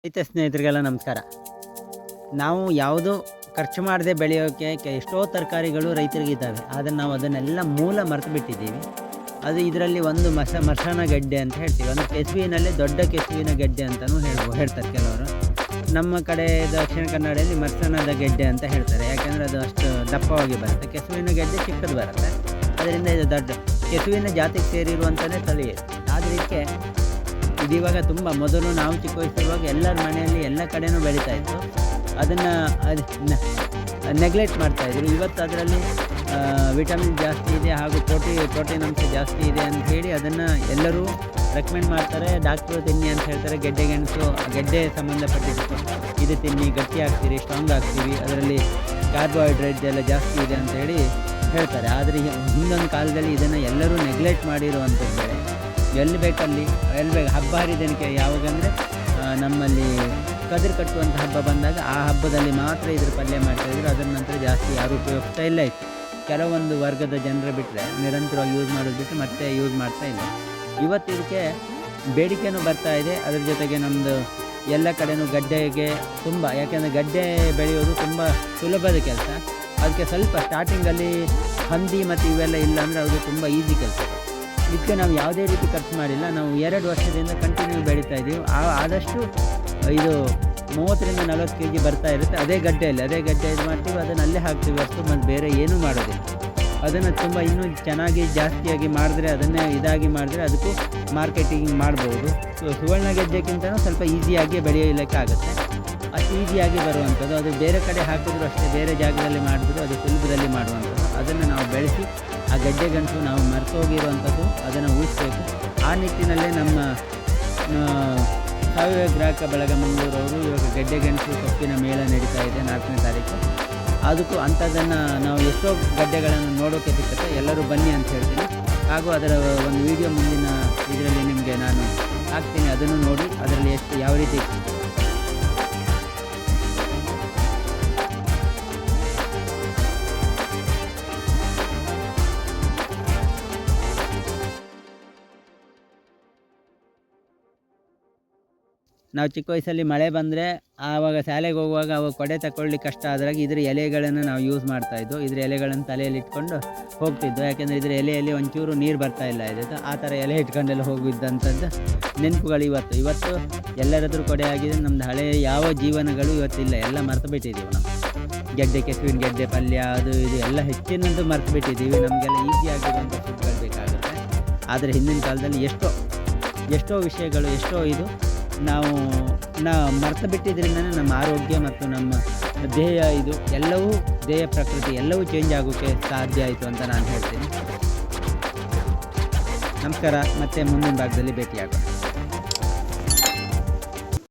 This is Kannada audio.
ರೈತ ಸ್ನೇಹಿತರಿಗೆಲ್ಲ ನಮಸ್ಕಾರ. ನಾವು ಯಾವುದೂ ಖರ್ಚು ಮಾಡದೆ ಬೆಳೆಯೋಕ್ಕೆ ಎಷ್ಟೋ ತರಕಾರಿಗಳು ರೈತರಿಗಿದ್ದಾವೆ. ಆದರೆ ನಾವು ಅದನ್ನೆಲ್ಲ ಮೂಲ ಮರೆತು ಬಿಟ್ಟಿದ್ದೀವಿ. ಅದು ಇದರಲ್ಲಿ ಒಂದು ಮಸಣ ಗೆಡ್ಡೆ ಅಂತ ಹೇಳ್ತೀವಿ. ಒಂದು ಕೆಸುವಿನಲ್ಲಿ ದೊಡ್ಡ ಕೆಸುವಿನ ಗೆಡ್ಡೆ ಅಂತಲೂ ಹೇಳ್ತಾರೆ ಕೆಲವರು. ನಮ್ಮ ಕಡೆ ದಕ್ಷಿಣ ಕನ್ನಡದಲ್ಲಿ ಮಸಣದ ಗೆಡ್ಡೆ ಅಂತ ಹೇಳ್ತಾರೆ. ಯಾಕೆಂದರೆ ಅದು ಅಷ್ಟು ದಪ್ಪವಾಗಿ ಬರುತ್ತೆ. ಕೆಸುವಿನ ಗೆಡ್ಡೆ ಚಿಕ್ಕದು ಬರುತ್ತೆ. ಅದರಿಂದ ಇದು ದೊಡ್ಡ ಕೆಸುವಿನ ಜಾತಿಗೆ ಸೇರಿರುವಂಥದ್ದೇ ತಳಿ. ಆದರೆ ಇದಕ್ಕೆ ಇದಿವಾಗ ತುಂಬ ಮೊದಲು ನಾವು ಚಿಕ್ಕ ವಯಸ್ಸಿರುವಾಗ ಎಲ್ಲರ ಮನೆಯಲ್ಲಿ ಎಲ್ಲ ಕಡೆನೂ ಬೆಳೀತಾಯಿತ್ತು. ಅದನ್ನು ನೆಗ್ಲೆಕ್ಟ್ ಮಾಡ್ತಾಯಿದ್ರು. ಇವತ್ತು ಅದರಲ್ಲಿ ವಿಟಮಿನ್ ಜಾಸ್ತಿ ಇದೆ ಹಾಗೂ ಪ್ರೋಟೀನ್ ಅಂಶ ಜಾಸ್ತಿ ಇದೆ ಅಂತ ಹೇಳಿ ಅದನ್ನು ಎಲ್ಲರೂ ರೆಕಮೆಂಡ್ ಮಾಡ್ತಾರೆ. ಡಾಕ್ಟ್ರು ತಿನ್ನಿ ಅಂತ ಹೇಳ್ತಾರೆ. ಗೆಡ್ಡೆ ಗೆಣಸು ಗೆಡ್ಡೆ ಸಂಬಂಧಪಟ್ಟಿದ್ದು ಇದು ತಿನ್ನಿ, ಗಟ್ಟಿ ಆಗ್ತೀರಿ, ಸ್ಟ್ರಾಂಗ್ ಆಗ್ತೀವಿ, ಅದರಲ್ಲಿ ಕಾರ್ಬೋಹೈಡ್ರೇಟ್ ಎಲ್ಲ ಜಾಸ್ತಿ ಇದೆ ಅಂತ ಹೇಳಿ ಹೇಳ್ತಾರೆ. ಆದರೆ ಹಿಂದೊಂದು ಕಾಲದಲ್ಲಿ ಇದನ್ನು ಎಲ್ಲರೂ ನೆಗ್ಲೆಕ್ಟ್ ಮಾಡಿರುವಂಥದ್ದು ಬೆಳೆ. ಎಲ್ಲಿ ಬೇಕಲ್ಲಿ ಹಬ್ಬ ಹರಿದಿನಕ್ಕೆ ಯಾವಾಗಂದರೆ ನಮ್ಮಲ್ಲಿ ಕதிರು ಕಟ್ಟುವಂಥ ಹಬ್ಬ ಬಂದಾಗ ಆ ಹಬ್ಬದಲ್ಲಿ ಮಾತ್ರ ಇದ್ರ ಪಲ್ಯ ಮಾಡ್ತಾಯಿದ್ರು. ಅದರ ನಂತರ ಜಾಸ್ತಿ ಯಾರೂ ಉಪಯೋಗಿಸ್ತಾ ಇಲ್ಲ ಇತ್ತು. ಕೆಲವೊಂದು ವರ್ಗದ ಜನರು ಬಿಟ್ಟರೆ ನಿರಂತರವಾಗಿ ಯೂಸ್ ಮಾಡೋದು ಬಿಟ್ಟು ಮತ್ತೆ ಯೂಸ್ ಮಾಡ್ತಾ ಇಲ್ಲ. ಇವತ್ತು ಇದಕ್ಕೆ ಬೇಡಿಕೆನೂ ಬರ್ತಾ ಇದೆ. ಅದ್ರ ಜೊತೆಗೆ ನಮ್ಮದು ಎಲ್ಲ ಕಡೆಯೂ ಗಡ್ಡೆಗೆ ತುಂಬ, ಯಾಕೆಂದರೆ ಗಡ್ಡೆ ಬೆಳೆಯೋದು ತುಂಬ ಸುಲಭದ ಕೆಲಸ. ಅದಕ್ಕೆ ಸ್ವಲ್ಪ ಸ್ಟಾರ್ಟಿಂಗಲ್ಲಿ ಹಂದಿ ಮತ್ತು ಇವೆಲ್ಲ ಇಲ್ಲ ಅಂದರೆ ಅದು ತುಂಬ ಈಸಿ ಕೆಲಸ. ಇದಕ್ಕೆ ನಾವು ಯಾವುದೇ ರೀತಿ ಖರ್ಚು ಮಾಡಿಲ್ಲ. ನಾವು 2 ವರ್ಷದಿಂದ ಕಂಟಿನ್ಯೂ ಬೆಳೀತಾ ಇದ್ದೀವಿ. ಆದಷ್ಟು ಇದು 30-40 kg ಬರ್ತಾ ಇರುತ್ತೆ. ಅದೇ ಗಡ್ಡೆ ಇದು ಮಾಡ್ತೀವಿ, ಅದನ್ನು ಅಲ್ಲೇ ಹಾಕ್ತೀವಿ ಅಷ್ಟು, ಮತ್ತು ಬೇರೆ ಏನೂ ಮಾಡೋದಿಲ್ಲ. ಅದನ್ನು ತುಂಬ ಇನ್ನೂ ಚೆನ್ನಾಗಿ ಜಾಸ್ತಿಯಾಗಿ ಮಾಡಿದ್ರೆ, ಅದನ್ನೇ ಇದಾಗಿ ಮಾಡಿದ್ರೆ ಅದಕ್ಕೂ ಮಾರ್ಕೆಟಿಂಗ್ ಮಾಡ್ಬೋದು. ಸುವರ್ಣ ಗೆಡ್ಡೆಗಿಂತಲೂ ಸ್ವಲ್ಪ ಈಸಿಯಾಗಿ ಬೆಳೆಯಲಿಕ್ಕಾಗುತ್ತೆ. ಅಷ್ಟು ಈಸಿಯಾಗಿ ಬರುವಂಥದ್ದು. ಅದು ಬೇರೆ ಕಡೆ ಹಾಕಿದ್ರು ಅಷ್ಟೇ, ಬೇರೆ ಜಾಗದಲ್ಲಿ ಮಾಡಿದ್ರು ಅದು ಸುಲಭದಲ್ಲಿ ಮಾಡುವಂಥದ್ದು. ಅದನ್ನು ನಾವು ಬೆಳೆಸಿ ಆ ಗಡ್ಡೆ ಗೆಣಸು ನಾವು ಮರೆತೋಗಿರುವಂಥದ್ದು, ಅದನ್ನು ಉಳಿಸ್ಬೇಕು. ಆ ನಿಟ್ಟಿನಲ್ಲೇ ನಮ್ಮ ಸಾವಯವ ಗ್ರಾಹಕ ಬಳಗ ಮಂಗಳೂರವರು ಇವಾಗ ಗಡ್ಡೆ ಗೆಣಸು ಸೊಪ್ಪಿನ ಮೇಳ ನಡೀತಾ ಇದೆ 4ನೇ ತಾರೀಕು. ಅದಕ್ಕೂ ಅಂಥದ್ದನ್ನು ನಾವು ಎಷ್ಟೋ ಗಡ್ಡೆಗಳನ್ನು ನೋಡೋಕ್ಕೆ ಸಿಕ್ಕತ್ತೆ. ಎಲ್ಲರೂ ಬನ್ನಿ ಅಂತ ಹೇಳ್ತೀನಿ. ಹಾಗೂ ಅದರ ಒಂದು ವಿಡಿಯೋ ಮುಂದಿನ ಇದರಲ್ಲಿ ನಿಮಗೆ ನಾನು ಹಾಕ್ತೀನಿ. ಅದನ್ನು ನೋಡಿ ಅದರಲ್ಲಿ ಯಾವ ರೀತಿ ನಾವು ಚಿಕ್ಕ ವಯಸ್ಸಲ್ಲಿ ಮಳೆ ಬಂದರೆ ಆವಾಗ ಶಾಲೆಗೆ ಹೋಗುವಾಗ ಅವಾಗ ಕೊಡೆ ತಗೊಳ್ಳಿಕ್ಕೆ ಕಷ್ಟ ಆದಾಗ ಇದ್ರ ಎಲೆಗಳನ್ನು ನಾವು ಯೂಸ್ ಮಾಡ್ತಾಯಿದ್ದು. ಇದ್ರ ಎಲೆಗಳನ್ನು ತಲೆಯಲ್ಲಿ ಇಟ್ಕೊಂಡು ಹೋಗ್ತಿದ್ದು. ಯಾಕೆಂದರೆ ಇದ್ರ ಎಲೆಯಲ್ಲಿ ಒಂಚೂರು ನೀರು ಬರ್ತಾ ಇಲ್ಲ ಇದೆ. ಆ ಥರ ಎಲೆ ಇಟ್ಕೊಂಡೆಲ್ಲ ಹೋಗಿದ್ದಂಥದ್ದು ನೆನಪುಗಳು ಇವತ್ತು ಎಲ್ಲರದ್ರೂ ಕೊಡೆ ಆಗಿದೆ. ನಮ್ಮದು ಹಳೆಯ ಯಾವ ಜೀವನಗಳು ಇವತ್ತಿಲ್ಲ, ಎಲ್ಲ ಮರೆತು ಬಿಟ್ಟಿದ್ದೀವಿ ನಾವು. ಗೆಡ್ಡೆ, ಕೆಸುವಿನ ಗೆಡ್ಡೆ ಪಲ್ಯ ಅದು ಇದು ಎಲ್ಲ ಹೆಚ್ಚಿನಂತೂ ಮರೆತು ಬಿಟ್ಟಿದ್ದೀವಿ. ನಮಗೆಲ್ಲ ಈಸಿಯಾಗಿರುವಂಥ ಫುಡ್ಗಳು ಬೇಕಾಗುತ್ತೆ. ಆದರೆ ಹಿಂದಿನ ಕಾಲದಲ್ಲಿ ಎಷ್ಟೋ ವಿಷಯಗಳು ಇದು ನಾವು ಮರೆತು ಬಿಟ್ಟಿದ್ದರಿಂದನೇ ನಮ್ಮ ಆರೋಗ್ಯ ಮತ್ತು ನಮ್ಮ ದೇಹ ಪ್ರಕೃತಿ ಎಲ್ಲವೂ ಚೇಂಜ್ ಆಗೋಕ್ಕೆ ಸಾಧ್ಯ ಆಯಿತು ಅಂತ ನಾನು ಹೇಳ್ತೀನಿ. ನಮಸ್ಕಾರ. ಮತ್ತೆ ಮುಂದಿನ ಭಾಗದಲ್ಲಿ ಭೇಟಿಯಾಗೋಣ.